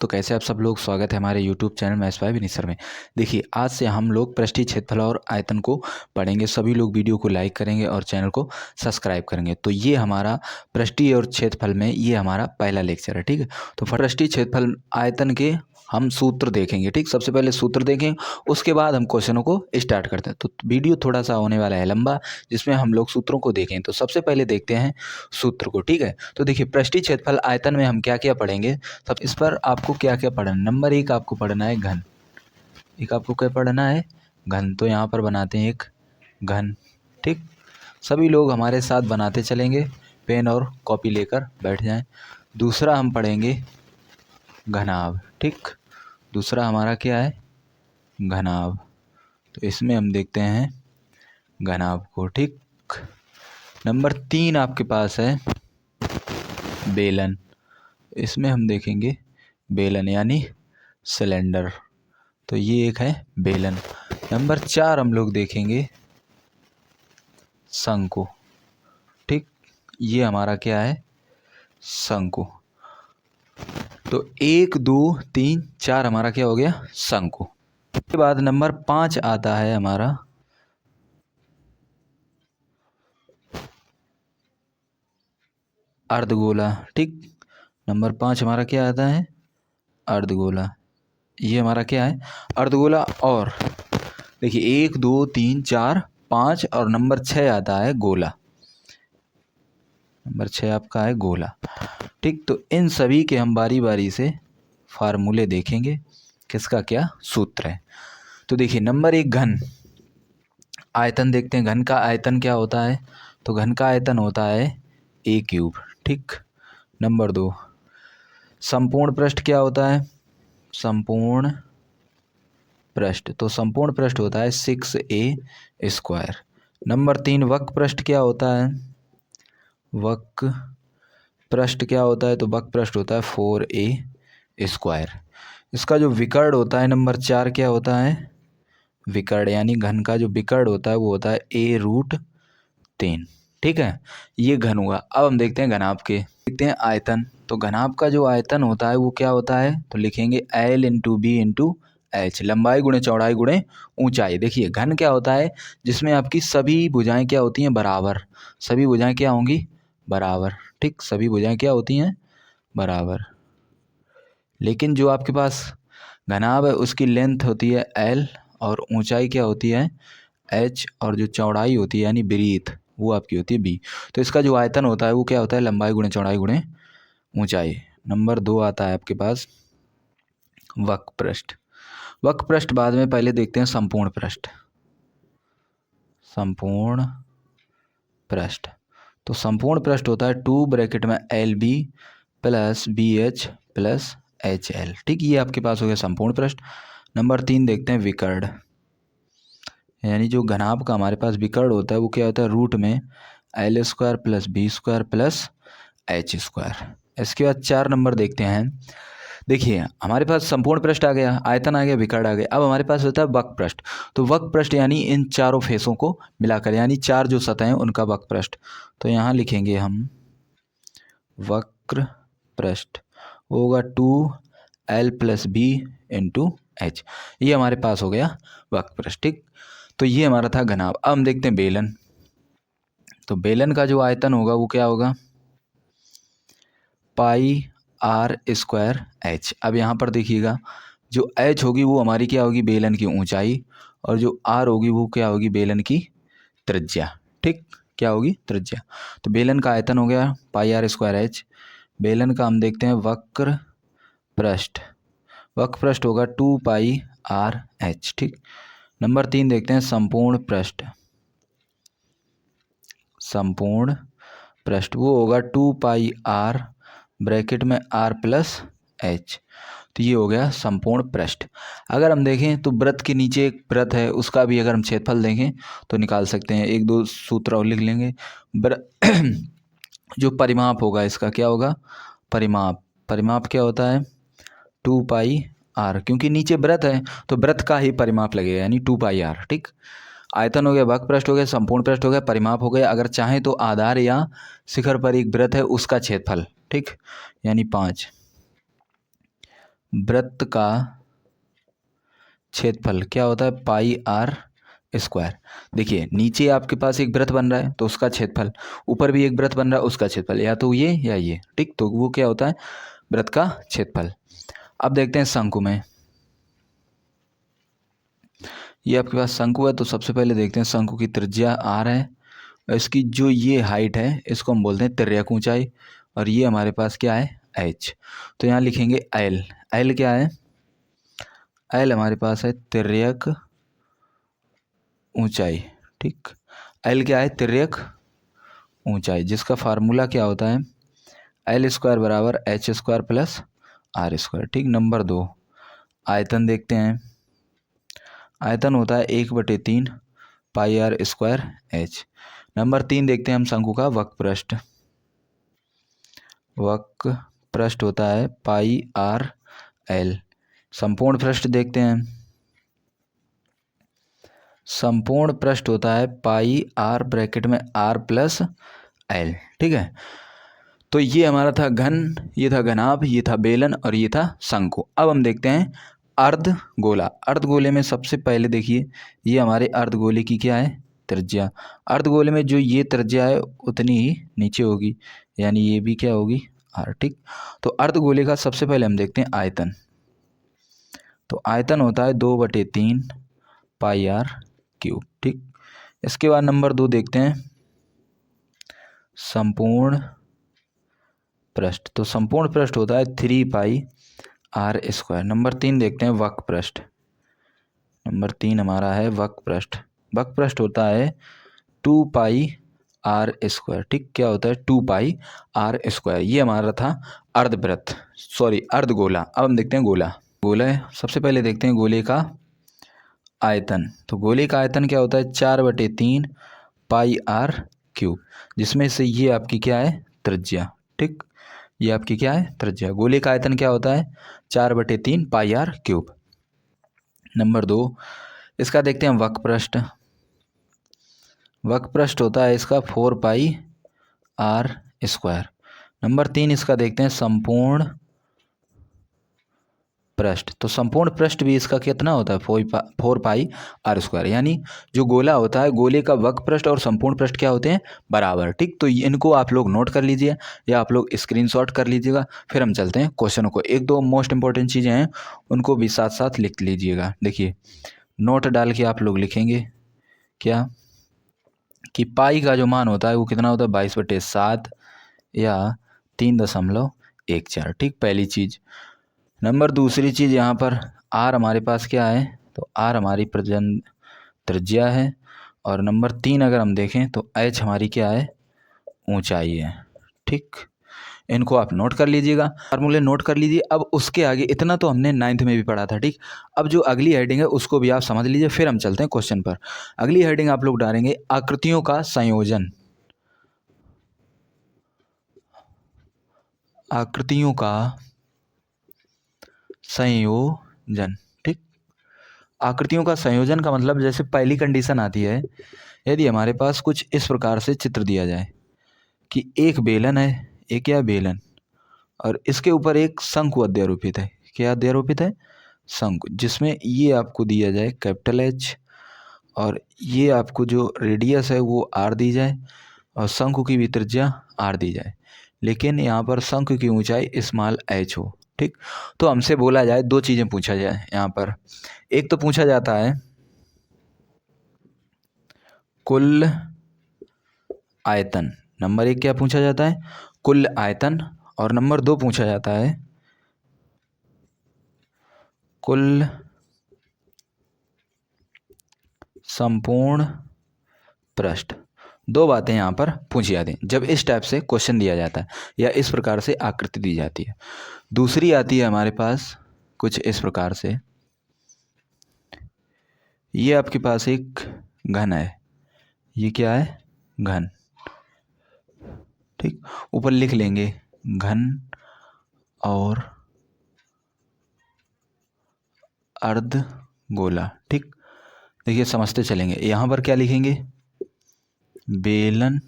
तो कैसे आप सब लोग, स्वागत है हमारे YouTube channel maths by Vineet sir में। देखिए, आज से हम लोग पृष्ठीय क्षेत्रफल और आयतन को पढ़ेंगे। सभी लोग वीडियो को लाइक करेंगे और चैनल को सब्सक्राइब करेंगे। तो ये हमारा पृष्ठीय और क्षेत्रफल में ये हमारा पहला लेक्चर है, ठीक है। तो पृष्ठीय क्षेत्रफल आयतन के हम सूत्र देखेंगे, ठीक। सबसे पहले सूत्र देखें, उसके बाद हम क्वेश्चनों को स्टार्ट करते हैं। तो वीडियो थोड़ा सा होने वाला है लंबा, जिसमें हम लोग सूत्रों को देखें। तो सबसे पहले देखते हैं सूत्र को, ठीक है। तो देखिए, पृष्ठीय क्षेत्रफल आयतन में हम क्या क्या पढ़ेंगे। सब इस पर आपको क्या क्या पढ़ना। नंबर एक, आपको पढ़ना है घन। एक आपको क्या पढ़ना है, घन। तो यहाँ पर बनाते हैं एक घन, ठीक। सभी लोग हमारे साथ बनाते चलेंगे, पेन और कॉपी लेकर बैठ जाएं। दूसरा हम पढ़ेंगे घनाभ, ठीक। दूसरा हमारा क्या है, घनाभ। तो इसमें हम देखते हैं घनाभ को, ठीक। नंबर तीन आपके पास है बेलन। इसमें हम देखेंगे बेलन यानी सिलेंडर। तो ये एक है बेलन। नंबर चार हम लोग देखेंगे शंकु, ठीक। ये हमारा क्या है, शंकु। तो एक दो तीन चार हमारा क्या हो गया, शंकु। उसके बाद नंबर पाँच आता है हमारा अर्धगोला, ठीक। नंबर पाँच हमारा क्या आता है, अर्धगोला। ये हमारा क्या है, अर्धगोला। और देखिए, एक दो तीन चार पाँच और नंबर छः आता है गोला। नंबर छः आपका है गोला, ठीक। तो इन सभी के हम बारी बारी से फार्मूले देखेंगे, किसका क्या सूत्र है। तो देखिए, नंबर एक घन। आयतन देखते हैं, घन का आयतन क्या होता है। तो घन का आयतन होता है a क्यूब, ठीक। नंबर दो, संपूर्ण पृष्ठ क्या होता है, संपूर्ण पृष्ठ। तो संपूर्ण पृष्ठ होता है 6a²। नंबर तीन, वक्र पृष्ठ क्या होता है, वक्र पृष्ठ क्या होता है। तो वक्र पृष्ठ होता है 4a²। इसका जो विकर्ण होता है नंबर चार क्या होता है, विकर्ण। यानी घन का जो विकर्ण होता है वो होता है a√3, ठीक है। ये घन हुआ। अब हम देखते हैं घनाभ के, देखते हैं आयतन। तो घनाभ का जो आयतन होता है वो क्या होता है, तो लिखेंगे L into B into H, लंबाई गुणे चौड़ाई गुणे ऊंचाई। देखिए, घन क्या होता है, जिसमें आपकी सभी भुजाएं क्या होती हैं, बराबर। सभी भुजाएं क्या होंगी, बराबर, ठीक। सभी भुजाएं क्या होती हैं, बराबर। लेकिन जो आपके पास घनाभ है उसकी लेंथ होती है L और ऊंचाई क्या होती है H, और जो चौड़ाई होती है यानी ब्रीथ वो आपकी होती है B। तो इसका जो आयतन होता है वो क्या होता है, लंबाई गुणे चौड़ाई गुणे ऊंचाई। नंबर दो आता है आपके पास वक्र पृष्ठ। वक्र पृष्ठ बाद में, पहले देखते हैं संपूर्ण पृष्ठ। संपूर्ण पृष्ठ। तो संपूर्ण पृष्ठ होता है 2 ब्रैकेट में LB plus BH plus HL, ठीक। ये आपके पास हो गया संपूर्ण पृष्ठ। नंबर तीन देखते हैं विकर्ण। यानी जो घनाभ का हमारे पास विकर्ण होता है वो क्या होता है, रूट में L² plus B² plus H²। इसके बाद चार नंबर देखते हैं। देखिए, हमारे पास संपूर्ण पृष्ठ आ गया, आयतन आ गया, विकर्ण आ गया। अब हमारे पास होता है वक्र पृष्ठ। तो वक्र पृष्ठ यानी इन चारों फेसों को मिलाकर, यानी चार जो सतहें उनका वक्र पृष्ठ। तो यहाँ लिखेंगे हम वक्र पृष्ठ होगा 2L plus B into H। ये हमारे पास हो गया वक्र पृष्ठ, ठीक। तो ये हमारा था घनाभ। अब हम देखते हैं बेलन। तो बेलन का जो आयतन होगा वो क्या होगा, πr²h। अब यहाँ पर देखिएगा, जो h होगी वो हमारी क्या होगी, बेलन की ऊंचाई, और जो r होगी वो क्या होगी, बेलन की त्रिज्या, ठीक। क्या होगी, त्रिज्या। तो बेलन का आयतन हो गया πr²h। बेलन का हम देखते हैं वक्र पृष्ठ। वक्र पृष्ठ होगा 2πrh, ठीक। नंबर तीन देखते हैं संपूर्ण पृष्ठ। संपूर्ण पृष्ठ वो होगा 2πr ब्रैकेट में r प्लस h। तो ये हो गया संपूर्ण पृष्ठ। अगर हम देखें तो वृत्त के नीचे एक वृत्त है, उसका भी अगर हम क्षेत्रफल देखें तो निकाल सकते हैं। एक दो सूत्र और लिख लेंगे। जो परिमाप होगा इसका क्या होगा, परिमाप। परिमाप क्या होता है 2πr, क्योंकि नीचे वृत्त है तो वृत्त का ही परिमाप लगेगा, यानी 2πr, ठीक। आयतन हो गया, वक्र पृष्ठ हो गया, संपूर्ण पृष्ठ हो गया, परिमाप हो गया। अगर चाहें तो आधार या शिखर पर एक वृत्त है उसका क्षेत्रफल, ठीक। यानी 5 वृत्त का क्षेत्रफल क्या होता है, पाई आर स्क्वायर। देखिए नीचे आपके पास एक वृत्त बन रहा है तो उसका क्षेत्रफल, ऊपर भी एक वृत्त बन रहा है उसका क्षेत्रफल, या तो ये या ये, ठीक। तो वो क्या होता है, वृत्त का क्षेत्रफल। अब देखते हैं शंकु में। ये आपके पास शंकु है तो सबसे पहले देखते हैं शंकु की त्रिज्या आर है, और इसकी जो ये हाइट है इसको हम बोलते हैं तिर्यक ऊंचाई, और ये हमारे पास क्या है, एच। तो यहाँ लिखेंगे एल। एल क्या है, एल हमारे पास है तिर्यक ऊंचाई, ठीक। एल क्या है, तिर्यक ऊंचाई, जिसका फार्मूला क्या होता है, एल स्क्वायर बराबर H square plus R square, ठीक। नंबर 2, आयतन देखते हैं। आयतन होता है 1/3 pi R square H. Number 3 देखते हैं हम शंकु का वक्र पृष्ठ। वक्र पृष्ठ होता है पाई आर एल। संपूर्ण पृष्ठ देखते हैं। संपूर्ण पृष्ठ होता है पाई आर ब्रैकेट में आर प्लस एल, ठीक है। तो ये हमारा था घन, ये था घनाभ, ये था बेलन और ये था शंकु। अब हम देखते हैं अर्धगोला। अर्धगोले में सबसे पहले देखिए ये हमारे अर्धगोले की क्या है, त्रिज्या। अर्धगोले में जो ये त्रिज्या है उतनी ही नीचे होगी, यानी ये भी क्या होगी, आर, ठीक। तो अर्धगोले का सबसे पहले हम देखते हैं आयतन। तो आयतन होता है 2/3 पाई आर क्यूब, ठीक। इसके बाद नंबर 2 देखते हैं संपूर्ण पृष्ठ। तो संपूर्ण पृष्ठ होता है 3 पाई आर स्क्वायर। नंबर 3 देखते हैं वक्र पृष्ठ। नंबर 3 हमारा है वक्र पृष्ठ। वक्र पृष्ठ होता है 2 पाई आर स्क्वायर, ठीक। क्या होता है, 2 पाई आर स्क्वायर। ये हमारा था अर्धवृत्त, सॉरी अर्धगोला। अब हम देखते हैं गोला। गोला है, सबसे पहले देखते हैं गोले का आयतन। तो गोले का आयतन क्या होता है, 4/3 पाई आर क्यूब, जिसमें से ये आपकी क्या है, त्रिज्या, ठीक। ये आपकी क्या है, त्रिज्या। गोले का आयतन क्या होता है, 4/3 पाई आर क्यूब। नंबर 2 इसका देखते हैं वक्र पृष्ठ। वक्र पृष्ठ होता है इसका 4 पाई आर स्क्वायर। नंबर 3 इसका देखते हैं संपूर्ण पृष्ठ। तो संपूर्ण पृष्ठ भी इसका कितना होता है, 4 पाई आर स्क्वायर। यानी जो गोला होता है, गोले का वक्र पृष्ठ और संपूर्ण पृष्ठ क्या होते हैं, बराबर, ठीक। तो इनको आप लोग नोट कर लीजिए या आप लोग स्क्रीनशॉट कर लीजिएगा। फिर हम चलते हैं क्वेश्चनों को। एक दो मोस्ट इंपॉर्टेंट चीज़ें हैं उनको भी साथ साथ लिख लीजिएगा। देखिए नोट डाल के आप लोग लिखेंगे क्या, कि पाई का जो मान होता है वो कितना होता है, 22/7 या 3.14, ठीक। पहली चीज़। नंबर दूसरी चीज़, यहाँ पर आर हमारे पास क्या है, तो आर हमारी त्रिज्या है। और नंबर 3 अगर हम देखें तो एच हमारी क्या है, ऊंचाई है, ठीक। इनको आप नोट कर लीजिएगा, फार्मूले नोट कर लीजिए। अब उसके आगे इतना तो हमने 9th में भी पढ़ा था, ठीक। अब जो अगली हेडिंग है उसको भी आप समझ लीजिए, फिर हम चलते हैं क्वेश्चन पर। अगली हेडिंग आप लोग डालेंगे आकृतियों का संयोजन। आकृतियों का संयोजन, ठीक। आकृतियों का संयोजन का मतलब, जैसे पहली कंडीशन आती है, यदि हमारे पास कुछ इस प्रकार से चित्र दिया जाए कि एक बेलन है, एक या बेलन, और इसके ऊपर एक शंकु अध्यारोपित है। क्या अध्यारोपित है, शंकु, जिसमें ये आपको दिया जाए कैपिटल एच, और ये आपको जो रेडियस है वो आर दी जाए, और शंकु की भी त्रिज्या आर दी जाए, लेकिन यहाँ पर शंकु की ऊंचाई स्मॉल एच हो, ठीक। तो हमसे बोला जाए, दो चीज़ें पूछा जाए यहाँ पर। एक तो पूछा जाता है कुल आयतन। नंबर 1 क्या पूछा जाता है, कुल आयतन। और नंबर 2 पूछा जाता है कुल संपूर्ण पृष्ठ। दो बातें यहाँ पर पूछी जाती हैं जब इस टाइप से क्वेश्चन दिया जाता है या इस प्रकार से आकृति दी जाती है। दूसरी आती है हमारे पास कुछ इस प्रकार से, ये आपके पास एक घन है, ये क्या है, घन, ठीक। ऊपर लिख लेंगे घन और अर्धगोला, ठीक। देखिए समझते चलेंगे। यहाँ पर क्या लिखेंगे, बेलन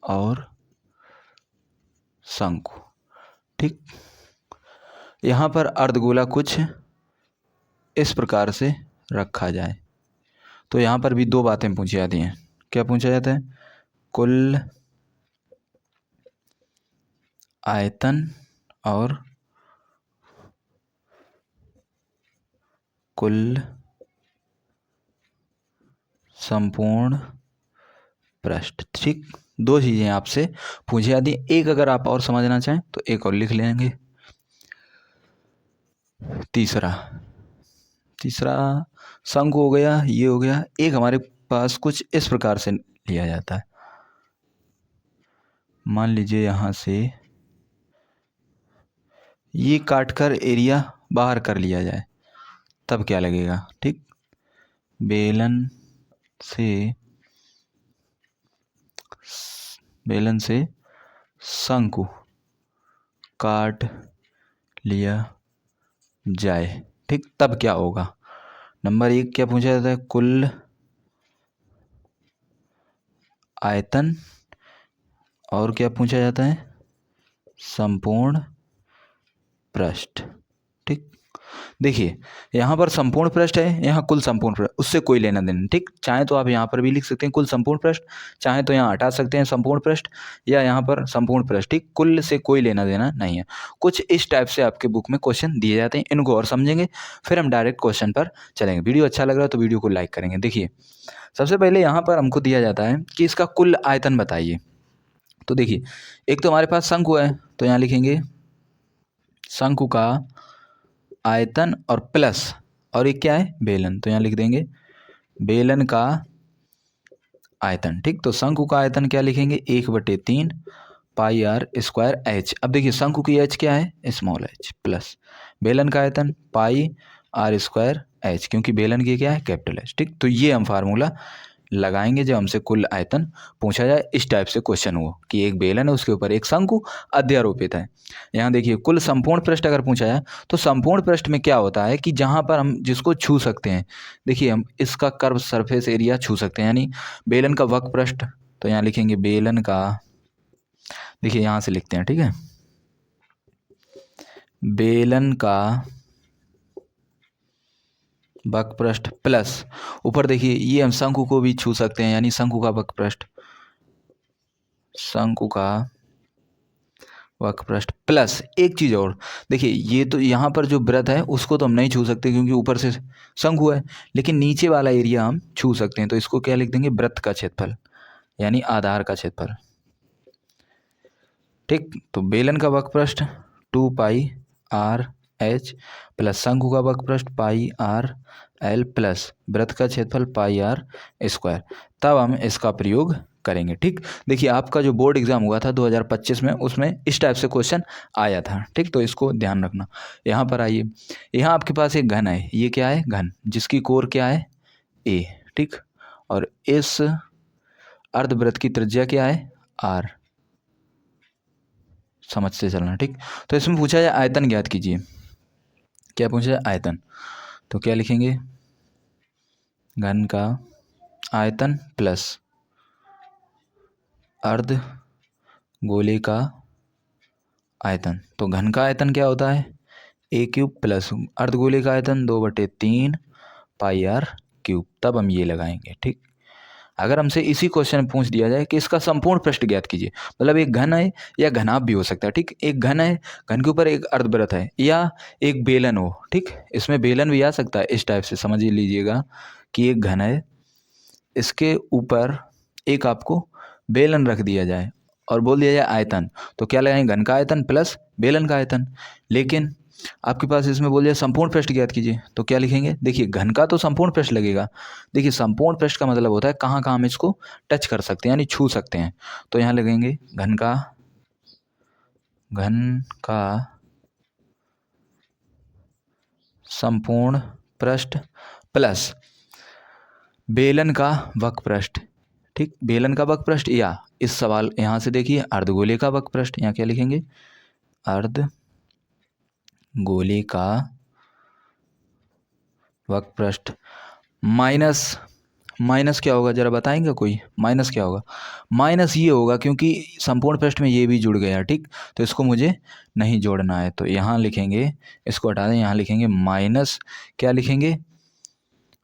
और शंकु, ठीक। यहाँ पर अर्धगोला कुछ इस प्रकार से रखा जाए। तो यहाँ पर भी दो बातें पूछी जाती हैं। क्या पूछा जाता है? कुल आयतन और कुल संपूर्ण पृष्ठ। ठीक, दो चीज़ें आपसे पूछी जाती हैं। एक अगर आप और समझना चाहें तो एक और लिख लेंगे। तीसरा शंकु हो गया, ये हो गया। एक हमारे पास कुछ इस प्रकार से लिया जाता है। मान लीजिए यहाँ से ये काटकर एरिया बाहर कर लिया जाए, तब क्या लगेगा? ठीक, बेलन से शंकु काट लिया जाए, ठीक, तब क्या होगा? नंबर 1 क्या पूछा जाता है? कुल आयतन, और क्या पूछा जाता है? संपूर्ण पृष्ठ। ठीक, देखिए यहाँ पर संपूर्ण पृष्ठ है, यहाँ कुल संपूर्ण पृष्ठ, उससे कोई लेना देना। ठीक, चाहे तो आप यहाँ पर भी लिख सकते हैं कुल संपूर्ण पृष्ठ, चाहे तो यहाँ हटा सकते हैं संपूर्ण पृष्ठ, या यहाँ पर संपूर्ण पृष्ठ। ठीक, कुल से कोई लेना देना नहीं है। कुछ इस टाइप से आपके बुक में क्वेश्चन दिए जाते हैं, इनको और समझेंगे, फिर हम डायरेक्ट क्वेश्चन पर चलेंगे। वीडियो अच्छा लग रहा है तो वीडियो को लाइक करेंगे। देखिए सबसे पहले यहाँ पर हमको दिया जाता है कि इसका कुल आयतन बताइए। तो देखिए एक तो हमारे पास शंकु है, तो यहाँ लिखेंगे शंकु का आयतन और प्लस, और एक क्या है? बेलन। तो यहाँ लिख देंगे बेलन का आयतन। ठीक, तो शंकु का आयतन क्या लिखेंगे? 1/3 पाई आर स्क्वायर एच। अब देखिए शंकु की एच क्या है? स्मॉल एच, प्लस बेलन का आयतन पाई आर स्क्वायर एच, क्योंकि बेलन की क्या है? Capital H. ठीक, तो ये हम फार्मूला लगाएंगे जब हमसे कुल आयतन पूछा जाए। इस टाइप से क्वेश्चन हो कि एक बेलन है, उसके ऊपर एक शंकु अध्यारोपित है। यहाँ देखिए कुल संपूर्ण पृष्ठ अगर पूछा जाए तो संपूर्ण पृष्ठ में क्या होता है कि जहाँ पर हम जिसको छू सकते हैं, देखिए हम इसका कर्व सरफेस एरिया छू सकते हैं, यानी बेलन का वक्र पृष्ठ। तो यहाँ लिखेंगे बेलन का, देखिए यहाँ से लिखते हैं, ठीक है, बेलन का वक्र पृष्ठ प्लस ऊपर देखिए ये हम शंकु को भी छू सकते हैं, यानी शंकु का वक्र पृष्ठ, शंकु का वक्र पृष्ठ प्लस एक चीज़ और। देखिए ये तो यहाँ पर जो वृत्त है उसको तो हम नहीं छू सकते क्योंकि ऊपर से शंकु है, लेकिन नीचे वाला एरिया हम छू सकते हैं। तो इसको क्या लिख देंगे? वृत्त का क्षेत्रफल, यानी आधार का क्षेत्रफल। ठीक, तो बेलन का वक्र पृष्ठ 2 पाई आर एच प्लस शंकु का वक्र पृष्ठ पाई आर एल प्लस वृत्त का क्षेत्रफल पाई आर स्क्वायर। तब हम इसका प्रयोग करेंगे। ठीक, देखिए आपका जो बोर्ड एग्जाम हुआ था 2025 में, उसमें इस टाइप से क्वेश्चन आया था। ठीक, तो इसको ध्यान रखना। यहाँ पर आइए, यहाँ आपके पास एक घन है, ये क्या है? घन, जिसकी कोर क्या है? ए। ठीक, और इस अर्धवृत्त की त्रिज्या क्या है? आर। समझते चलना। ठीक, तो इसमें पूछा जाए आयतन ज्ञात कीजिए। क्या पूछा जाए? आयतन। तो क्या लिखेंगे? घन का आयतन प्लस अर्ध गोले का आयतन। तो घन का आयतन क्या होता है? a³ प्लस अर्धगोले का आयतन 2/3 पाई आर क्यूब। तब हम ये लगाएंगे। ठीक, अगर हमसे इसी क्वेश्चन में पूछ दिया जाए कि इसका संपूर्ण पृष्ठ ज्ञात कीजिए, मतलब एक घन है या घनाभ भी हो सकता है। ठीक, एक घन है, घन के ऊपर एक अर्धवृत्त है, या एक बेलन हो। ठीक, इसमें बेलन भी आ सकता है। इस टाइप से समझ लीजिएगा कि एक घन है, इसके ऊपर एक आपको बेलन रख दिया जाए और बोल दिया जाए आयतन, तो क्या लगाएंगे? घन का आयतन प्लस बेलन का आयतन। लेकिन आपके पास इसमें बोल दिया संपूर्ण पृष्ठ ज्ञात कीजिए, तो क्या लिखेंगे? देखिए घन का तो संपूर्ण पृष्ठ लगेगा। देखिए संपूर्ण पृष्ठ का मतलब होता है कहाँ कहाँ हम इसको टच कर सकते हैं, यानी छू सकते हैं। तो यहाँ लगेंगे घन का संपूर्ण पृष्ठ प्लस बेलन का वक्र पृष्ठ। ठीक, बेलन का वक्र पृष्ठ, या इस सवाल यहाँ से देखिए अर्धगोले का वक्र पृष्ठ। यहाँ क्या लिखेंगे? अर्धगोले का वक्र पृष्ठ माइनस माइनस क्या होगा ज़रा बताएंगे कोई? माइनस क्या होगा? माइनस ये होगा क्योंकि संपूर्ण पृष्ठ में ये भी जुड़ गया, ठीक, तो इसको मुझे नहीं जोड़ना है, तो यहाँ लिखेंगे, इसको हटा दें, यहाँ लिखेंगे माइनस, क्या लिखेंगे?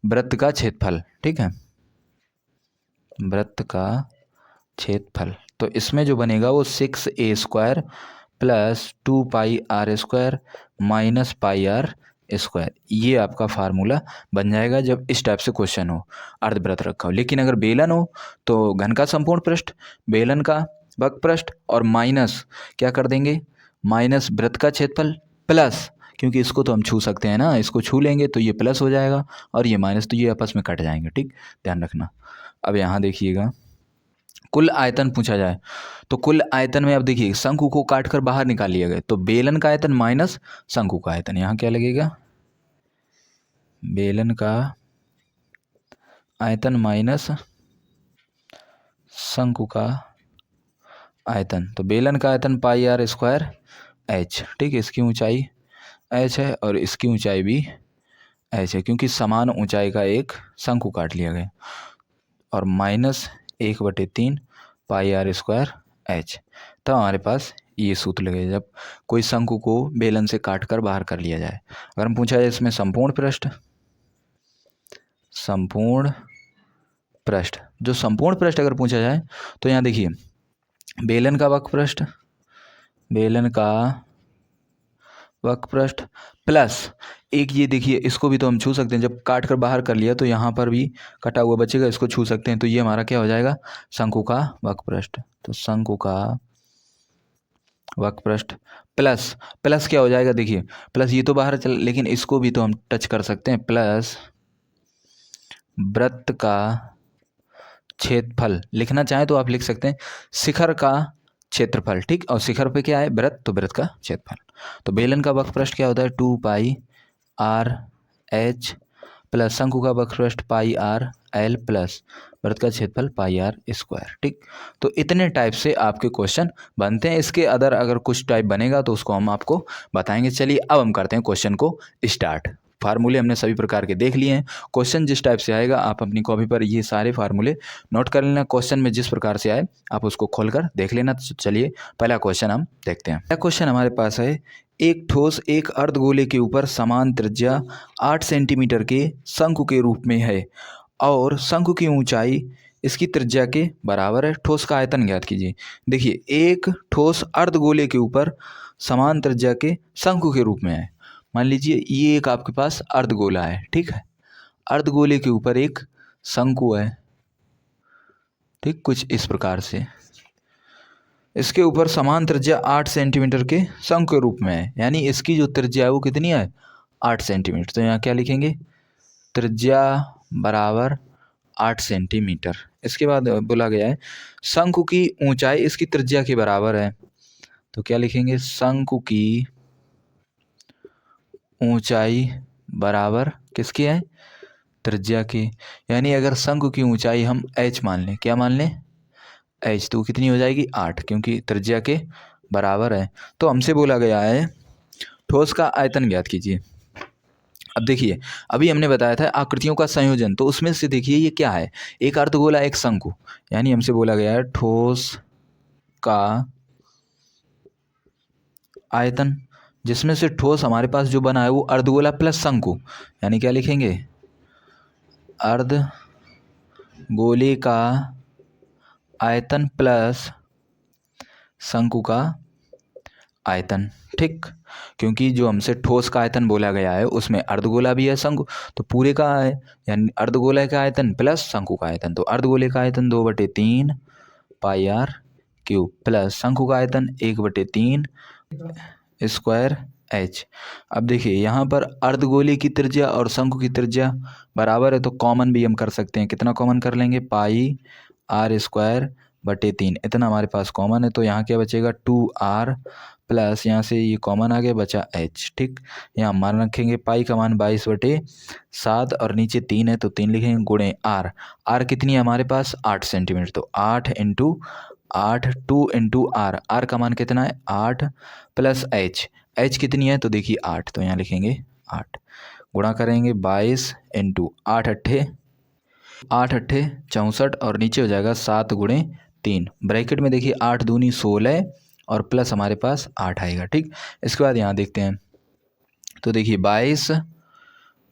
वृत्त का क्षेत्रफल, ठीक है, वृत्त का क्षेत्रफल। तो इसमें जो बनेगा वो 6a² plus 2πr² minus πr², ये आपका फार्मूला बन जाएगा जब इस टाइप से क्वेश्चन हो, अर्धवृत्त रखा हो। लेकिन अगर बेलन हो तो घन का संपूर्ण पृष्ठ, बेलन का वक्र पृष्ठ और माइनस क्या कर देंगे? माइनस वृत्त का क्षेत्रफल प्लस, क्योंकि इसको तो हम छू सकते हैं ना, इसको छू लेंगे तो ये प्लस हो जाएगा और ये माइनस, तो ये आपस में कट जाएंगे, ठीक, ध्यान रखना। अब यहाँ देखिएगा, कुल आयतन पूछा जाए तो कुल आयतन में अब देखिए शंकु को काट कर बाहर निकाल लिया गया, तो बेलन का आयतन माइनस शंकु का आयतन, यहाँ क्या लगेगा? बेलन का आयतन माइनस शंकु का आयतन, तो बेलन का आयतन πr²h, ठीक है, इसकी ऊंचाई h है और इसकी ऊंचाई भी h है, क्योंकि समान ऊंचाई का एक शंकु काट लिया गया, और माइनस 1/3 πr²h। तब हमारे पास ये सूत्र लगेगा जब कोई शंकु को बेलन से काट कर बाहर कर लिया जाए। अगर हम पूछा जाए इसमें संपूर्ण पृष्ठ, संपूर्ण पृष्ठ, जो संपूर्ण पृष्ठ अगर पूछा जाए तो यहाँ देखिए बेलन का वक्र पृष्ठ, बेलन का वक्र पृष्ठ प्लस एक, ये देखिए इसको भी तो हम छू सकते हैं, जब काट कर बाहर कर लिया तो यहाँ पर भी कटा हुआ बचेगा, इसको छू सकते हैं, तो ये हमारा क्या हो जाएगा? शंकु का वक्र पृष्ठ। तो शंकु का वक्र पृष्ठ प्लस, प्लस क्या हो जाएगा? देखिए प्लस ये तो बाहर चल, लेकिन इसको भी तो हम टच कर सकते हैं, प्लस वृत्त का क्षेत्रफल, लिखना चाहें तो आप लिख सकते हैं शिखर का क्षेत्रफल, ठीक, और शिखर पे क्या है? वृत्त, तो वृत्त का क्षेत्रफल। तो बेलन का वक्र पृष्ठ क्या होता है? 2πr/h प्लस शंकु का वक्र पृष्ठ πr/l प्लस वृत्त का क्षेत्रफल πr², ठीक। तो इतने टाइप से आपके क्वेश्चन बनते हैं। इसके अदर अगर कुछ टाइप बनेगा तो उसको हम आपको बताएंगे। चलिए अब हम करते हैं क्वेश्चन को स्टार्ट। फार्मूले हमने सभी प्रकार के देख लिए हैं। क्वेश्चन जिस टाइप से आएगा आप अपनी कॉपी पर ये सारे फार्मूले नोट कर लेना। क्वेश्चन में जिस प्रकार से आए आप उसको खोलकर देख लेना। तो चलिए पहला क्वेश्चन हम देखते हैं। पहला क्वेश्चन हमारे पास है, एक ठोस एक अर्धगोले के ऊपर समान त्रिज्या 8 सेंटीमीटर के शंकु के रूप में है और शंकु की ऊंचाई इसकी त्रिज्या के बराबर है। ठोस का आयतन ज्ञात कीजिए। देखिए एक ठोस अर्धगोले के ऊपर समान त्रिज्या के शंकु के रूप में है। मान लीजिए ये एक आपके पास अर्धगोला है, ठीक है। अर्धगोले के ऊपर एक शंकु है, ठीक, कुछ इस प्रकार से। इसके ऊपर समान त्रिज्या 8 सेंटीमीटर के शंकु के रूप में है, यानी इसकी जो त्रिज्या है वो कितनी है? 8 सेंटीमीटर। तो यहाँ क्या लिखेंगे? त्रिज्या बराबर 8 सेंटीमीटर। इसके बाद बोला गया है शंकु की ऊंचाई इसकी त्रिज्या के बराबर है। तो क्या लिखेंगे? शंकु की ऊंचाई बराबर किसकी है? त्रिज्या की। यानी अगर शंकु की ऊंचाई हम h मान लें, क्या मान लें? h, तो कितनी हो जाएगी? 8, क्योंकि त्रिज्या के बराबर है। तो हमसे बोला गया है ठोस का आयतन ज्ञात कीजिए। अब देखिए अभी हमने बताया था आकृतियों का संयोजन, तो उसमें से देखिए ये क्या है? एक अर्धगोला एक शंकु, यानी हमसे बोला गया है ठोस का आयतन, जिसमें से ठोस हमारे पास जो बना है वो अर्धगोला प्लस शंकु, यानी क्या लिखेंगे? अर्धगोले का आयतन प्लस शंकु का आयतन, ठीक। क्योंकि जो हमसे ठोस का आयतन बोला गया है उसमें अर्धगोला भी है शंकु, तो पूरे का है, यानी अर्धगोले का आयतन प्लस शंकु का आयतन। तो अर्धगोले का आयतन 2/3 πr³ प्लस शंकु का आयतन 1/3 स्क्वायर h। अब देखिए यहाँ पर अर्धगोले की त्रिज्या और शंकु की त्रिज्या बराबर है, तो कॉमन भी हम कर सकते हैं। कितना कॉमन कर लेंगे? πr²/3, इतना हमारे पास कॉमन है। तो यहाँ क्या बचेगा? 2r प्लस यहाँ से ये कॉमन आ गया, बचा h, ठीक। यहाँ मान रखेंगे पाई का मान 22/7 और नीचे 3 है तो 3 लिखेंगे गुणे r। r कितनी है हमारे पास? 8 सेंटीमीटर। तो 8 × 8, 2 × r, r का मान कितना है? 8 प्लस h, h कितनी है? तो देखिए 8, तो यहाँ लिखेंगे 8, गुणा करेंगे 22 × 8 × 8 8 अट्ठे 64 और नीचे हो जाएगा 7 × 3। ब्रैकेट में देखिए 8 दूनी 16 और प्लस हमारे पास 8 आएगा। ठीक, इसके बाद यहाँ देखते हैं तो देखिए 22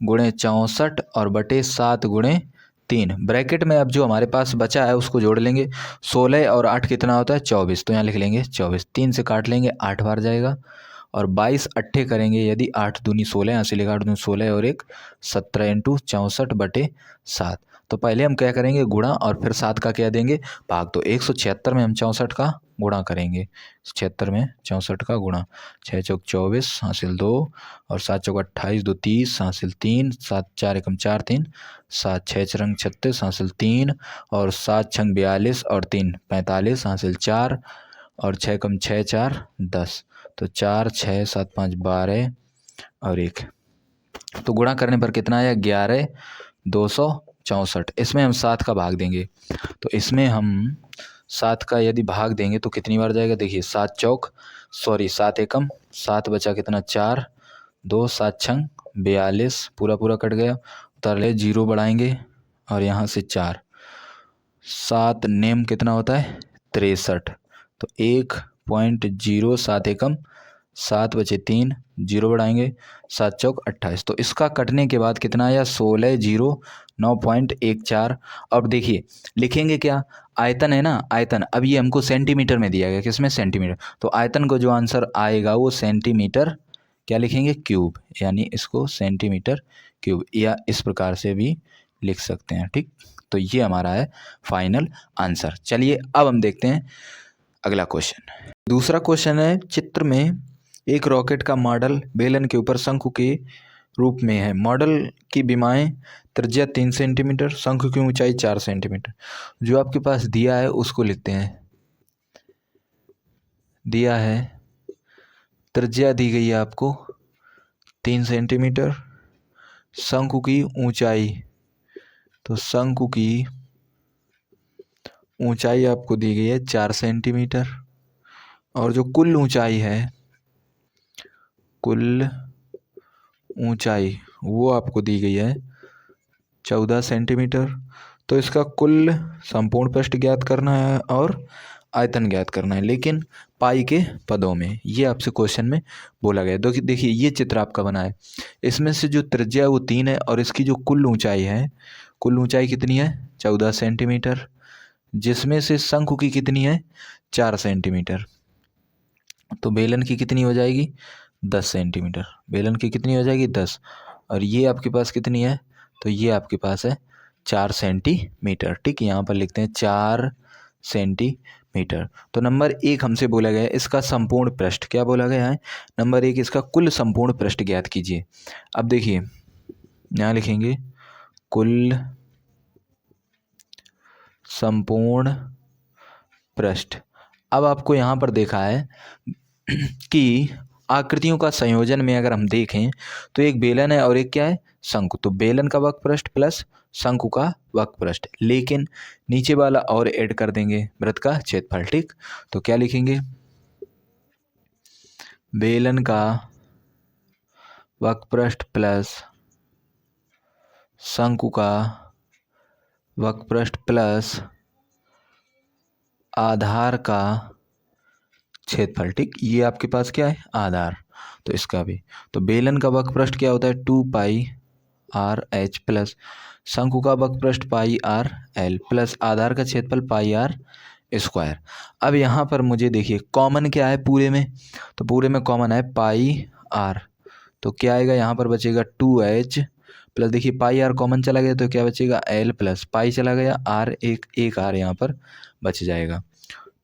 × 64 और बटे 7 × 3। ब्रैकेट में अब जो हमारे पास बचा है उसको जोड़ लेंगे। 16 और 8 कितना होता है 24, तो यहाँ लिख लेंगे 24। 3 से काट लेंगे 8 बार जाएगा और 22 अट्ठे करेंगे यदि 8 दूनी 16, यहाँ से लेगा 8 दूनी 16 और 1 17 × 64/7। तो पहले हम क्या करेंगे गुणा और फिर 7 का क्या देंगे भाग। तो 176 में हम 64 का गुणा करेंगे। 76 में 64 का गुणा, 6 चौक 24 हासिल 2 और 7 चौक 28 2 30 हासिल 3, 7 4 एकम 4 3, 7 6 चरंग 36 हासिल 3 और 7 छंग 42 और 3 45 हासिल 4 और 6 कम 6 4 10। तो 4 6 7 5 12 और 1। तो गुणा करने पर कितना आया 11,264। इसमें हम 7 का भाग देंगे। तो इसमें हम 7 का यदि भाग देंगे तो कितनी बार जाएगा देखिए 7 एकम 7 बचा कितना 4 2 7 छंग 42 पूरा पूरा कट गया। उतार ले 0 बढ़ाएंगे और यहाँ से 4 7 नेम कितना होता है 63। तो 1.07 एकम 7 बचे 3 0 बढ़ाएंगे 7 चौक 28। तो इसका कटने के बाद कितना आया 16,09.14। अब देखिए लिखेंगे क्या आयतन है ना, आयतन। अब ये हमको सेंटीमीटर में दिया गया, किसमें सेंटीमीटर। तो आयतन को जो आंसर आएगा वो सेंटीमीटर क्या लिखेंगे क्यूब, यानी इसको सेंटीमीटर क्यूब या इस प्रकार से भी लिख सकते हैं। ठीक, तो ये हमारा है फाइनल आंसर। चलिए अब हम देखते हैं अगला क्वेश्चन। दूसरा क्वेश्चन है चित्र में एक रॉकेट का मॉडल बेलन के ऊपर शंकु के रूप में है। मॉडल की विमाएं त्रिज्या 3 सेंटीमीटर, शंकु की ऊंचाई 4 सेंटीमीटर। जो आपके पास दिया है उसको लिखते हैं। दिया है त्रिज्या दी गई है आपको 3 सेंटीमीटर, शंकु की ऊंचाई, तो शंकु की ऊंचाई आपको दी गई है 4 सेंटीमीटर और जो कुल ऊंचाई है, कुल ऊंचाई वो आपको दी गई है 14 सेंटीमीटर। तो इसका कुल संपूर्ण पृष्ठ ज्ञात करना है और आयतन ज्ञात करना है, लेकिन पाई के पदों में। ये आपसे क्वेश्चन में बोला गया। देखिए ये चित्र आपका बना है, इसमें से जो त्रिज्या है वो 3 है और इसकी जो कुल ऊंचाई है, कुल ऊंचाई कितनी है 14 सेंटीमीटर, जिसमें से शंकु की कितनी है 4 सेंटीमीटर। तो बेलन की कितनी हो जाएगी 10 सेंटीमीटर। बेलन की कितनी हो जाएगी 10, और ये आपके पास कितनी है, तो ये आपके पास है 4 सेंटीमीटर। ठीक, यहाँ पर लिखते हैं 4 सेंटीमीटर। तो नंबर 1 हमसे बोला गया है इसका संपूर्ण पृष्ठ, क्या बोला गया है नंबर 1 इसका कुल संपूर्ण पृष्ठ ज्ञात कीजिए। अब देखिए यहाँ लिखेंगे कुल संपूर्ण पृष्ठ। अब आपको यहाँ पर देखा है कि आकृतियों का संयोजन में अगर हम देखें तो एक बेलन है और एक क्या है शंकु। तो बेलन का वक्र पृष्ठ प्लस शंकु का वक्र पृष्ठ, लेकिन नीचे वाला और ऐड कर देंगे वृत्त का क्षेत्रफल। ठीक, तो क्या लिखेंगे बेलन का वक्र पृष्ठ प्लस शंकु का वक्र पृष्ठ प्लस आधार का क्षेत्रफल। ठीक, ये आपके पास क्या है आधार, तो इसका भी। तो बेलन का वक्र पृष्ठ क्या होता है 2πr/h प्लस शंकु का वक्र पृष्ठ πr/l प्लस आधार का क्षेत्रफल πr²। अब यहाँ पर मुझे देखिए कॉमन क्या है पूरे में, तो पूरे में कॉमन है πr, तो क्या आएगा यहाँ पर बचेगा 2h प्लस देखिए πr कॉमन चला गया तो क्या बचेगा l प्लस पाई चला गया r, एक r यहाँ पर बच जाएगा।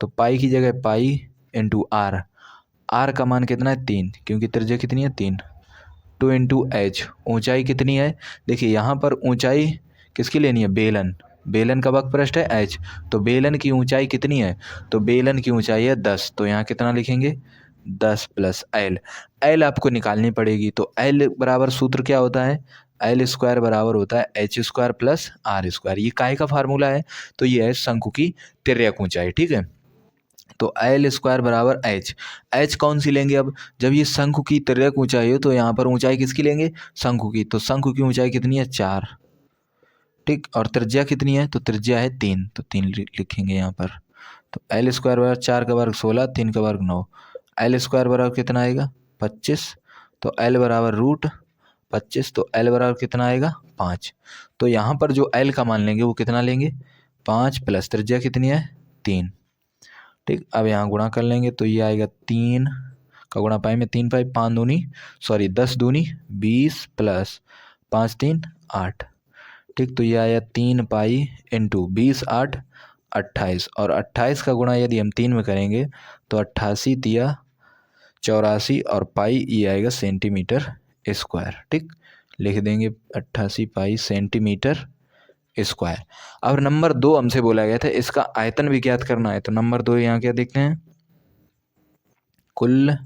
तो पाई की जगह पाई इंटू आर, आर का मान कितना है 3, क्योंकि त्रिज्या कितनी है 3। 2 इंटू एच, ऊँचाई कितनी है देखिए यहाँ पर ऊँचाई किसकी लेनी है बेलन, बेलन का वक्र पृष्ठ है एच, तो बेलन की ऊँचाई कितनी है, तो बेलन की ऊँचाई है 10। तो यहाँ कितना लिखेंगे 10 प्लस एल, एल आपको निकालनी पड़ेगी। तो एल बराबर सूत्र क्या होता है L² बराबर होता है h² प्लस r²। ये काहे का फार्मूला है, तो ये है शंकु की तिर्यक ऊंचाई। ठीक है, तो L² बराबर h कौन सी लेंगे अब, जब ये शंकु की तिर्यक ऊंचाई हो तो यहाँ पर ऊंचाई किसकी लेंगे शंकु की। तो शंकु की ऊंचाई कितनी है 4, ठीक। और त्रिज्या कितनी है, तो त्रिज्या है 3, तो 3 लिखेंगे यहाँ पर। तो एल स्क्वायर बराबर 4 का वर्ग 16, 3 का वर्ग 9, एल स्क्वायर बराबर कितना आएगा 25, तो एल बराबर रूट 25, तो एल बराबर कितना आएगा 5। तो यहाँ पर जो एल का मान लेंगे वो कितना लेंगे 5 प्लस त्रिज्या कितनी है 3। ठीक, अब यहाँ गुणा कर लेंगे तो ये आएगा 3 का गुणा पाई में 3 पाई 5 दूनी 10 दूनी 20 प्लस 5 3 8। ठीक, तो ये आया 3 पाई इंटू 20 8 28, और 28 का गुणा यदि हम 3 में करेंगे तो 88 तिया 84, और पाई ये आएगा सेंटीमीटर स्क्वायर। ठीक, लिख देंगे 88 पाई सेंटीमीटर स्क्वायर। अब नंबर 2 हमसे बोला गया था इसका आयतन भी ज्ञात करना है, तो नंबर 2 यहाँ क्या देखते हैं, कुल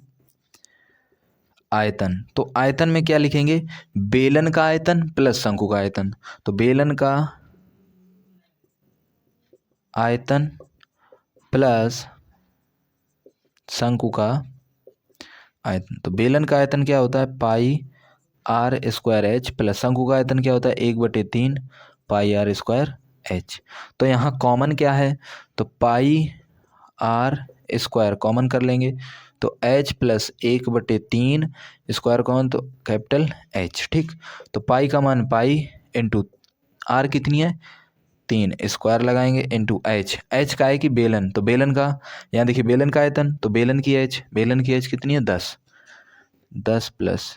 आयतन। तो आयतन में क्या लिखेंगे, बेलन का आयतन प्लस शंकु का आयतन। तो बेलन का आयतन प्लस शंकु का आयतन। तो बेलन का आयतन क्या होता है पाई आर स्क्वायर एच, प्लस शंकु का आयतन क्या होता है 1/3 पाई आर स्क्वायर एच। तो यहाँ कॉमन क्या है, तो पाई आर स्क्वायर कॉमन कर लेंगे, तो एच प्लस 1/3 स्क्वायर कौन, तो कैपिटल एच। ठीक, तो पाई का मान पाई इंटू आर कितनी है 3, स्क्वायर लगाएंगे इंटू एच, एच का है कि बेलन, तो बेलन का यहाँ देखिए बेलन का आयतन, तो बेलन की एच कितनी है 10 प्लस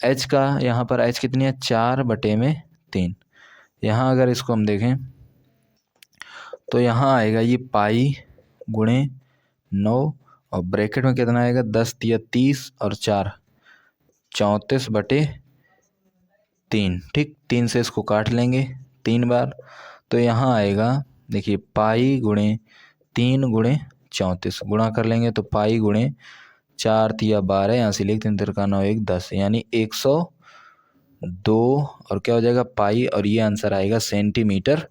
एच का यहाँ पर एच कितनी है 4/3। यहाँ अगर इसको हम देखें तो यहाँ आएगा ये पाई गुणे 9, और ब्रैकेट में कितना आएगा 10 तिया 30 और 4 34/3। ठीक, 3 से इसको काट लेंगे 3 बार, तो यहाँ आएगा देखिए पाई गुणे 3 गुणे 34 गुणा कर लेंगे, तो पाई गुणे 4 तिया 12, यहाँ से लिख 3 तिरका 9 1 10, यानी 102, और क्या हो जाएगा पाई, और ये आंसर आएगा सेंटीमीटर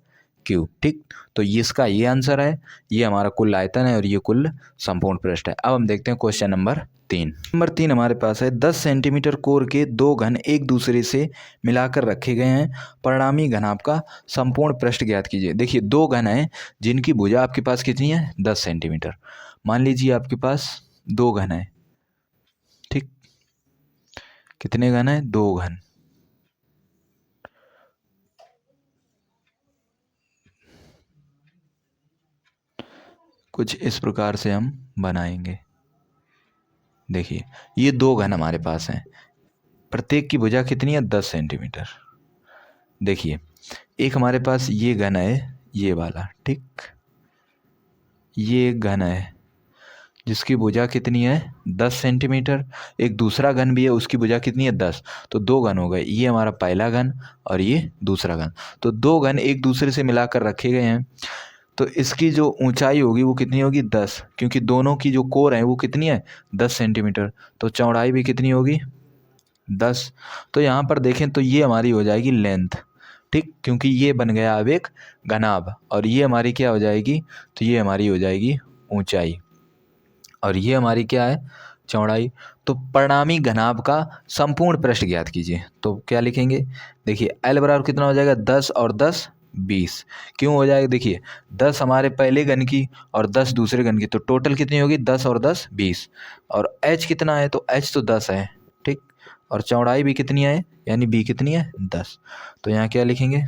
क्यूब। ठीक, तो इसका ये आंसर है, ये हमारा कुल आयतन है और ये कुल संपूर्ण पृष्ठ है। अब हम देखते हैं क्वेश्चन नंबर 3। नंबर 3 हमारे पास है 10 सेंटीमीटर कोर के 2 घन एक दूसरे से मिलाकर रखे गए हैं, परिणामी घनाभ का संपूर्ण पृष्ठ ज्ञात कीजिए। देखिए 2 घन हैं जिनकी भुजा आपके पास कितनी है 10 सेंटीमीटर। मान लीजिए आपके पास 2 घन है, ठीक, कितने घन है 2 घन। कुछ इस प्रकार से हम बनाएंगे। देखिए ये 2 घन हमारे पास हैं, प्रत्येक की भुजा कितनी है 10 सेंटीमीटर। देखिए एक हमारे पास ये घन है ये वाला, ठीक, ये एक घन है जिसकी भुजा कितनी है 10 सेंटीमीटर, एक दूसरा घन भी है उसकी भुजा कितनी है 10, तो 2 घन हो गए, ये हमारा पहला घन और ये दूसरा घन। तो 2 घन एक दूसरे से मिलाकर रखे गए हैं, तो इसकी जो ऊंचाई होगी वो कितनी होगी 10, क्योंकि दोनों की जो कोर है वो कितनी है 10 सेंटीमीटर, तो चौड़ाई भी कितनी होगी 10। तो यहाँ पर देखें तो ये हमारी हो जाएगी लेंथ, ठीक, क्योंकि ये बन गया अब एक घनाभ, और ये हमारी क्या हो जाएगी, तो ये हमारी हो जाएगी ऊंचाई, और ये हमारी क्या है चौड़ाई। तो परिणामी घनाभ का संपूर्ण पृष्ठ ज्ञात कीजिए। तो क्या लिखेंगे, देखिए एल बराबर कितना हो जाएगा 10 और 10 20। क्यों हो जाएगा, देखिए 10 हमारे पहले घन की और 10 दूसरे घन की, तो टोटल कितनी होगी 10 और 10 20। और एच कितना है, तो एच तो 10 है, ठीक, और चौड़ाई भी कितनी है, यानी बी कितनी है 10। तो यहाँ क्या लिखेंगे,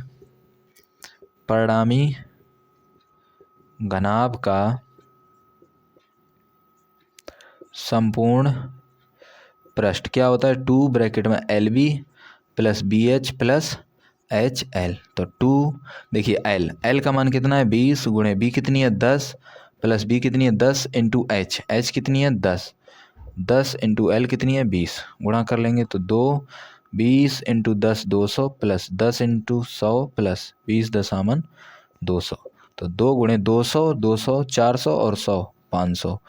परिणामी घनाभ का संपूर्ण पृष्ठ क्या होता है 2 ब्रैकेट में L B plus B H plus H L. तो 2 देखिए एल का मान कितना है 20 गुणे बी कितनी है 10 प्लस बी कितनी है 10 इंटू एच कितनी है 10 इंटू एल कितनी है 20, गुणा कर लेंगे तो 2 20 इंटू 10 200 प्लस 10 इंटू 100 प्लस 20 दशामन 200। तो 2 गुणे 200 200 400 और 100 500।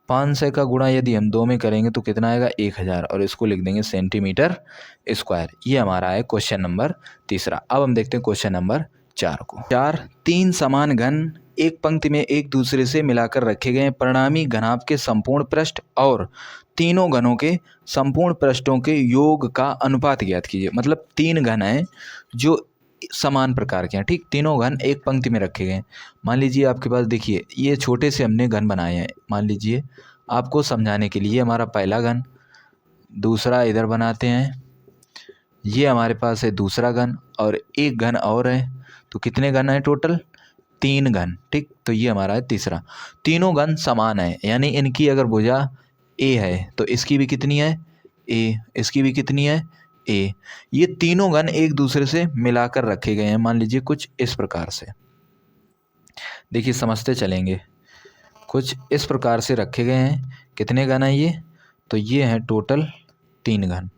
500 का गुणा यदि हम 2 में करेंगे तो कितना आएगा 1000, और इसको लिख देंगे सेंटीमीटर स्क्वायर। ये हमारा है क्वेश्चन नंबर 3। अब हम देखते हैं क्वेश्चन नंबर 4 को। 3 समान घन एक पंक्ति में एक दूसरे से मिलाकर रखे गए परिणामी घनाभ के संपूर्ण पृष्ठ और तीनों घनों के संपूर्ण पृष्ठों के योग का अनुपात ज्ञात कीजिए। मतलब 3 घन हैं जो समान प्रकार के हैं, ठीक। तीनों घन एक पंक्ति में रखे गए हैं। मान लीजिए आपके पास, देखिए ये छोटे से हमने घन बनाए हैं। मान लीजिए आपको समझाने के लिए हमारा पहला घन, दूसरा इधर बनाते हैं, ये हमारे पास है दूसरा घन, और एक घन और है। तो कितने घन है टोटल? 3 घन, ठीक। तो ये हमारा है तीसरा। तीनों घन समान है, यानी इनकी अगर भुजा ए है तो इसकी भी कितनी है? ए। इसकी भी कितनी है? ए। ये तीनों घन एक दूसरे से मिलाकर रखे गए हैं, मान लीजिए कुछ इस प्रकार से। देखिए समझते चलेंगे, कुछ इस प्रकार से रखे गए हैं। कितने घन है ये? तो ये हैं टोटल 3 घन।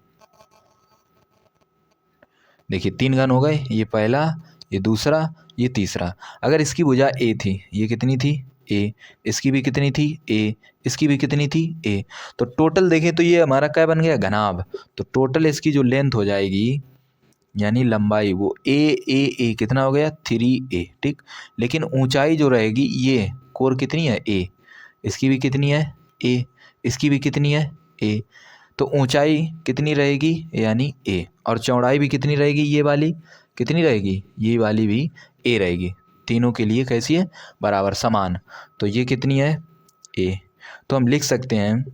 देखिए 3 घन हो गए, ये पहला, ये दूसरा, ये तीसरा। अगर इसकी भुजा ए थी, ये कितनी थी? ए। इसकी भी कितनी थी? ए। इसकी भी कितनी थी? ए। तो टोटल देखें तो ये हमारा क्या बन गया? घनाभ। तो टोटल इसकी जो लेंथ हो जाएगी, यानी लंबाई, वो ए कितना हो गया? 3a, ठीक। लेकिन ऊंचाई जो रहेगी, ये कोर कितनी है? ए। इसकी भी कितनी है? ए। इसकी भी कितनी है? ए। तो ऊंचाई कितनी रहेगी? यानी ए। और चौड़ाई भी कितनी रहेगी? ये वाली कितनी रहेगी? ये वाली भी ए रहेगी। तीनों के लिए कैसी है? बराबर, समान। तो ये कितनी है? ए। तो हम लिख सकते हैं,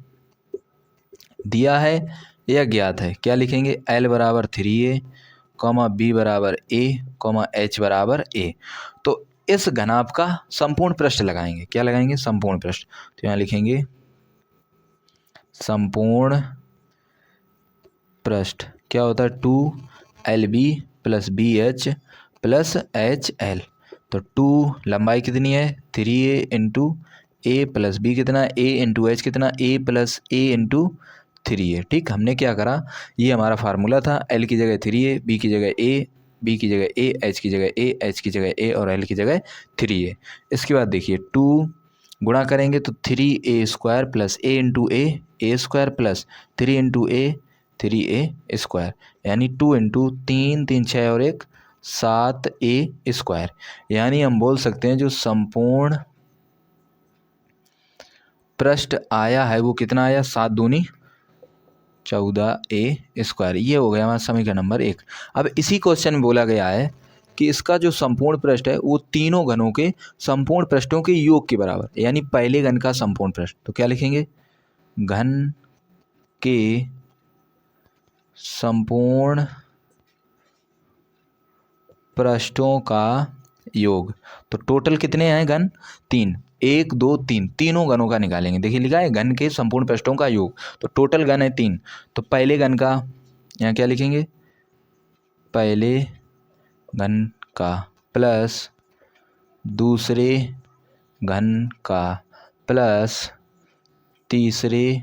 दिया है या ज्ञात है, क्या लिखेंगे? L बराबर 3a, B बराबर a, H बराबर a। तो इस घनाभ का संपूर्ण पृष्ठ लगाएंगे। क्या लगाएंगे? संपूर्ण पृष्ठ। तो यहाँ लिखेंगे संपूर्ण पृष्ठ क्या होता है? 2LB plus BH plus HL। तो 2 लंबाई कितनी है? 3a इंटू ए प्लस बी कितना? a इंटू एच कितना? a plus a into 3a, ठीक। हमने क्या करा, ये हमारा फार्मूला था, L की जगह 3a, B की जगह a, B की जगह a, H की जगह a, H की जगह a और L की जगह 3a। इसके बाद देखिए 2 गुणा करेंगे तो 3a square plus a into A square plus 3 into A 3a square, यानी 2 इंटू 3, 3 6 और 1 7a स्क्वायर। यानी हम बोल सकते हैं जो संपूर्ण पृष्ठ आया है वो कितना आया? 7 दूनी 14a स्क्वायर। ये हो गया हमारा समीकरण नंबर 1। अब इसी क्वेश्चन में बोला गया है कि इसका जो संपूर्ण पृष्ठ है वो तीनों घनों के संपूर्ण पृष्ठों के योग के बराबर, यानी पहले घन का संपूर्ण पृष्ठ। तो क्या लिखेंगे? घन के संपूर्ण पृष्ठों का योग। तो टोटल कितने हैं घन? 3। 1 2 3, तीनों घनों का निकालेंगे। देखिए लिखा है घन के संपूर्ण पृष्ठों का योग, तो टोटल घन है 3। तो पहले घन का यहाँ क्या लिखेंगे? पहले घन का प्लस दूसरे घन का प्लस तीसरे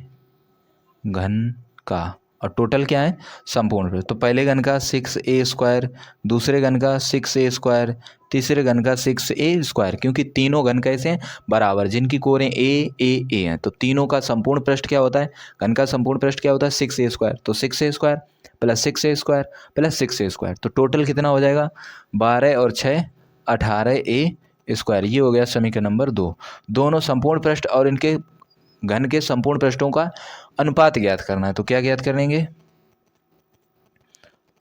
घन का, और टोटल क्या है? संपूर्ण पृष्ठ। तो पहले घन का 6a स्क्वायर, दूसरे घन का 6a स्क्वायर, तीसरे घन का 6a स्क्वायर, क्योंकि तीनों घन कैसे हैं? बराबर, जिनकी कोरें a हैं। तो तीनों का संपूर्ण पृष्ठ क्या होता है? घन का संपूर्ण पृष्ठ क्या होता है? 6a square. तो 6a square plus 6a square plus 6a square, तो टोटल कितना हो जाएगा? 12 और 6 18a स्क्वायर। ये हो गया समीकरण नंबर 2। दोनों संपूर्ण पृष्ठ और इनके घन के संपूर्ण पृष्ठों का अनुपात ज्ञात करना है। तो क्या ज्ञात करेंगे?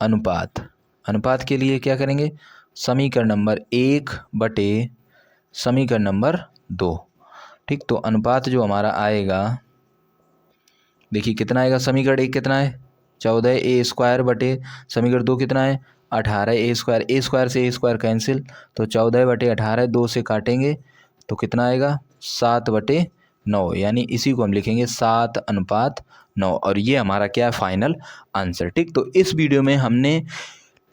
अनुपात। अनुपात के लिए क्या करेंगे? समीकरण नंबर 1 बटे समीकरण नंबर 2, ठीक। तो अनुपात जो हमारा आएगा, देखिए कितना आएगा? समीकरण 1 कितना है? 14a स्क्वायर बटे समीकरण 2 कितना है? 18a square. ए स्क्वायर से ए स्क्वायर कैंसिल, तो 14 बटे 18 2 से काटेंगे तो कितना आएगा? 7 बटे 9, यानी इसी को हम लिखेंगे 7:9। और ये हमारा क्या है? फाइनल आंसर, ठीक। तो इस वीडियो में हमने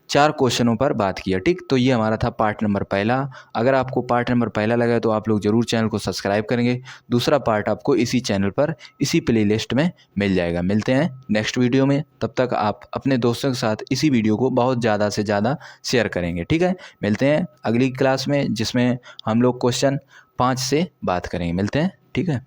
4 क्वेश्चनों पर बात किया, ठीक। तो ये हमारा था पार्ट नंबर पहला। अगर आपको पार्ट नंबर पहला लगा तो आप लोग ज़रूर चैनल को सब्सक्राइब करेंगे। दूसरा पार्ट आपको इसी चैनल पर इसी प्लेलिस्ट में मिल जाएगा। मिलते हैं नेक्स्ट वीडियो में, तब तक आप अपने दोस्तों के साथ इसी वीडियो को बहुत ज़्यादा से ज़्यादा शेयर करेंगे, ठीक है। मिलते हैं अगली क्लास में, जिसमें हम लोग क्वेश्चन 5 से बात करेंगे। मिलते हैं, ठीक है।